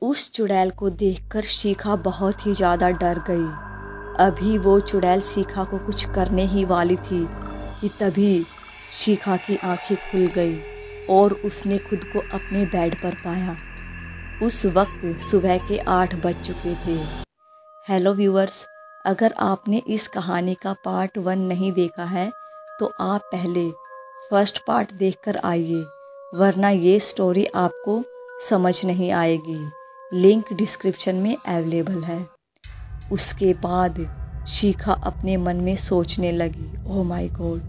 उस चुड़ैल को देखकर शिखा बहुत ही ज़्यादा डर गई। अभी वो चुड़ैल शिखा को कुछ करने ही वाली थी कि तभी शिखा की आंखें खुल गई और उसने खुद को अपने बेड पर पाया। उस वक्त सुबह के 8 बज चुके थे। हेलो व्यूअर्स, अगर आपने इस कहानी का पार्ट 1 नहीं देखा है तो आप पहले फर्स्ट पार्ट देखकर आइए, वरना ये स्टोरी आपको समझ नहीं आएगी। लिंक डिस्क्रिप्शन में अवेलेबल है। उसके बाद शिखा अपने मन में सोचने लगी, ओह माय गॉड,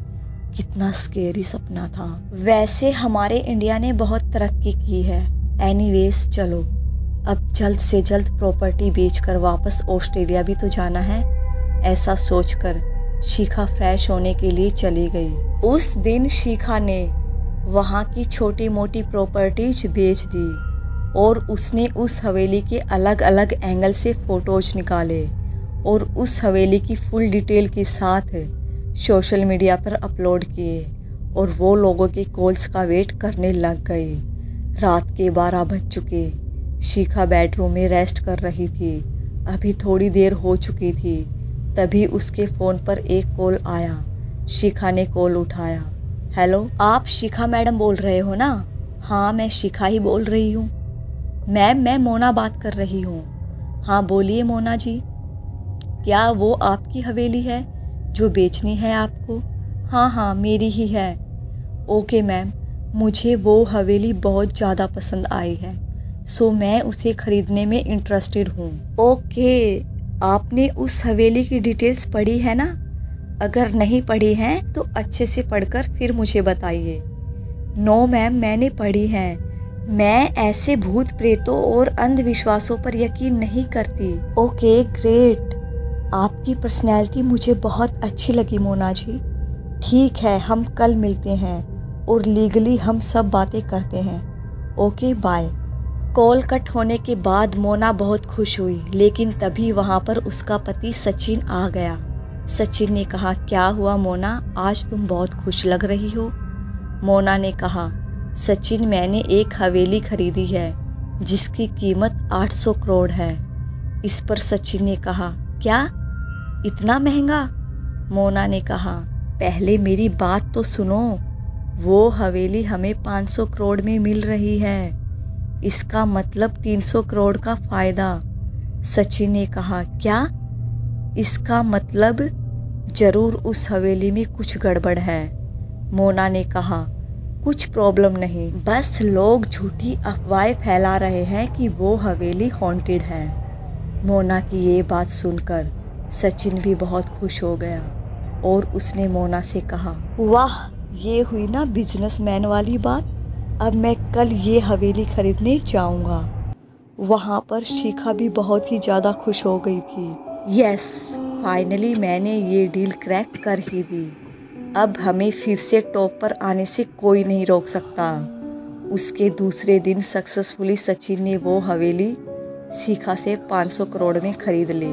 कितना स्केरी सपना था। वैसे हमारे इंडिया ने बहुत तरक्की की है। एनीवेज चलो, अब जल्द से जल्द प्रॉपर्टी बेचकर वापस ऑस्ट्रेलिया भी तो जाना है। ऐसा सोचकर शिखा फ्रेश होने के लिए चली गई। उस दिन शिखा ने वहाँ की छोटी मोटी प्रॉपर्टीज बेच दी और उसने उस हवेली के अलग अलग एंगल से फ़ोटोज निकाले और उस हवेली की फुल डिटेल के साथ सोशल मीडिया पर अपलोड किए और वो लोगों के कॉल्स का वेट करने लग गई। रात के 12 बज चुके। शिखा बेडरूम में रेस्ट कर रही थी। अभी थोड़ी देर हो चुकी थी, तभी उसके फ़ोन पर एक कॉल आया। शिखा ने कॉल उठाया। हेलो, आप शिखा मैडम बोल रहे हो ना? हाँ, मैं शिखा ही बोल रही हूँ। मैम, मैं मोना बात कर रही हूँ। हाँ बोलिए मोना जी, क्या वो आपकी हवेली है जो बेचनी है आपको? हाँ हाँ, मेरी ही है। ओके मैम, मुझे वो हवेली बहुत ज़्यादा पसंद आई है, सो मैं उसे ख़रीदने में इंटरेस्टेड हूँ। ओके, आपने उस हवेली की डिटेल्स पढ़ी है ना? अगर नहीं पढ़ी हैं तो अच्छे से पढ़कर फिर मुझे बताइए। नो मैम, मैंने पढ़ी है। मैं ऐसे भूत प्रेतों और अंधविश्वासों पर यकीन नहीं करती। ओके ग्रेट, आपकी पर्सनैलिटी मुझे बहुत अच्छी लगी मोना जी। ठीक है, हम कल मिलते हैं और लीगली हम सब बातें करते हैं। Okay bye. कॉल कट होने के बाद मोना बहुत खुश हुई, लेकिन तभी वहाँ पर उसका पति सचिन आ गया। सचिन ने कहा, क्या हुआ मोना, आज तुम बहुत खुश लग रही हो? मोना ने कहा, सचिन, मैंने एक हवेली खरीदी है जिसकी कीमत 800 करोड़ है। इस पर सचिन ने कहा, क्या, इतना महंगा? मोना ने कहा, पहले मेरी बात तो सुनो, वो हवेली हमें 500 करोड़ में मिल रही है। इसका मतलब 300 करोड़ का फ़ायदा। सचिन ने कहा, क्या? इसका मतलब ज़रूर उस हवेली में कुछ गड़बड़ है। मोना ने कहा, कुछ प्रॉब्लम नहीं, बस लोग झूठी अफवाहें फैला रहे हैं कि वो हवेली हॉन्टेड है। मोना की ये बात सुनकर सचिन भी बहुत खुश हो गया और उसने मोना से कहा, वाह, ये हुई ना बिजनेसमैन वाली बात। अब मैं कल ये हवेली खरीदने जाऊंगा। वहाँ पर शिखा भी बहुत ही ज़्यादा खुश हो गई थी। यस, फाइनली मैंने ये डील क्रैक कर ही दी। अब हमें फिर से टॉप पर आने से कोई नहीं रोक सकता। उसके दूसरे दिन सक्सेसफुली सचिन ने वो हवेली शिखा से 500 करोड़ में खरीद ली।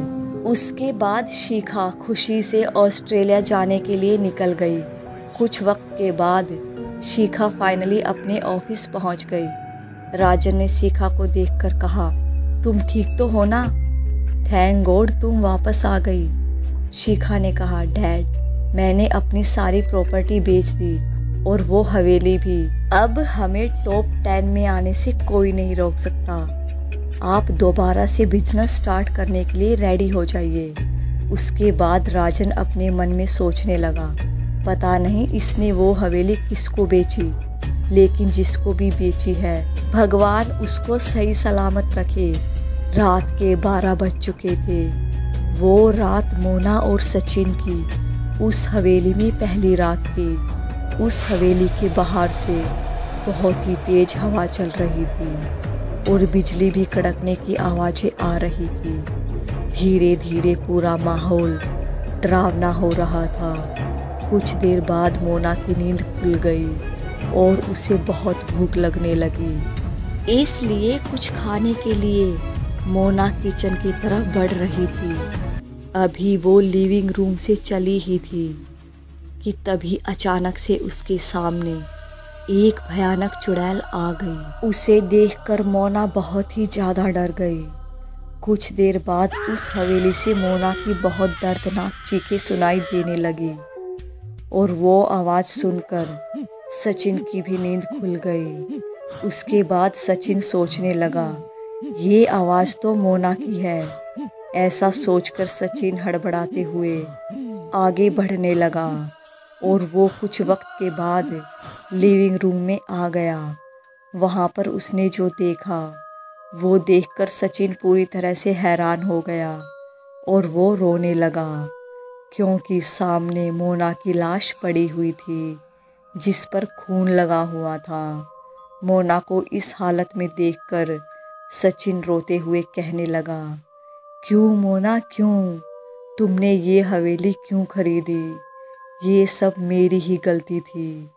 उसके बाद शिखा खुशी से ऑस्ट्रेलिया जाने के लिए निकल गई। कुछ वक्त के बाद शिखा फाइनली अपने ऑफिस पहुंच गई। राजन ने शिखा को देखकर कहा, तुम ठीक तो हो ना? थैंक गॉड तुम वापस आ गई। शिखा ने कहा, डैड, मैंने अपनी सारी प्रॉपर्टी बेच दी और वो हवेली भी। अब हमें टॉप 10 में आने से कोई नहीं रोक सकता। आप दोबारा से बिजनेस स्टार्ट करने के लिए रेडी हो जाइए। उसके बाद राजन अपने मन में सोचने लगा, पता नहीं इसने वो हवेली किसको बेची, लेकिन जिसको भी बेची है भगवान उसको सही सलामत रखे। रात के 12 बज चुके थे। वो रात मोना और सचिन की उस हवेली में पहली रात थी। उस हवेली के बाहर से बहुत ही तेज हवा चल रही थी और बिजली भी कड़कने की आवाज़ें आ रही थी। धीरे धीरे पूरा माहौल डरावना हो रहा था। कुछ देर बाद मोना की नींद खुल गई और उसे बहुत भूख लगने लगी। इसलिए कुछ खाने के लिए मोना किचन की तरफ बढ़ रही थी। अभी वो लिविंग रूम से चली ही थी कि तभी अचानक से उसके सामने एक भयानक चुड़ैल आ गई। उसे देखकर मोना बहुत ही ज्यादा डर गई। कुछ देर बाद उस हवेली से मोना की बहुत दर्दनाक चीखें सुनाई देने लगी और वो आवाज़ सुनकर सचिन की भी नींद खुल गई। उसके बाद सचिन सोचने लगा, ये आवाज़ तो मोना की है। ऐसा सोचकर सचिन हड़बड़ाते हुए आगे बढ़ने लगा और वो कुछ वक्त के बाद लिविंग रूम में आ गया। वहाँ पर उसने जो देखा वो देखकर सचिन पूरी तरह से हैरान हो गया और वो रोने लगा, क्योंकि सामने मोना की लाश पड़ी हुई थी जिस पर खून लगा हुआ था। मोना को इस हालत में देखकर सचिन रोते हुए कहने लगा, क्यों मोना क्यों? तुमने ये हवेली क्यों खरीदी? ये सब मेरी ही गलती थी।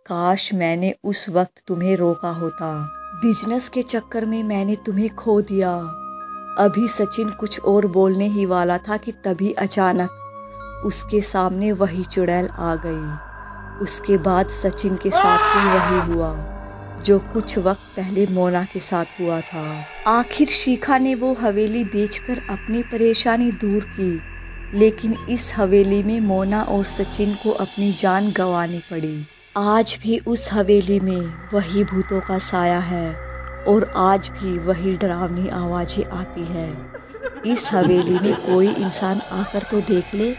काश मैंने उस वक्त तुम्हें रोका होता। बिजनेस के चक्कर में मैंने तुम्हें खो दिया। अभी सचिन कुछ और बोलने ही वाला था कि तभी अचानक उसके सामने वही चुड़ैल आ गई। उसके बाद सचिन के साथ भी वही हुआ जो कुछ वक्त पहले मोना के साथ हुआ था। आखिर शिखा ने वो हवेली बेचकर अपनी परेशानी दूर की, लेकिन इस हवेली में मोना और सचिन को अपनी जान गंवानी पड़ी। आज भी उस हवेली में वही भूतों का साया है और आज भी वही डरावनी आवाज़ें आती है। इस हवेली में कोई इंसान आकर तो देख ले।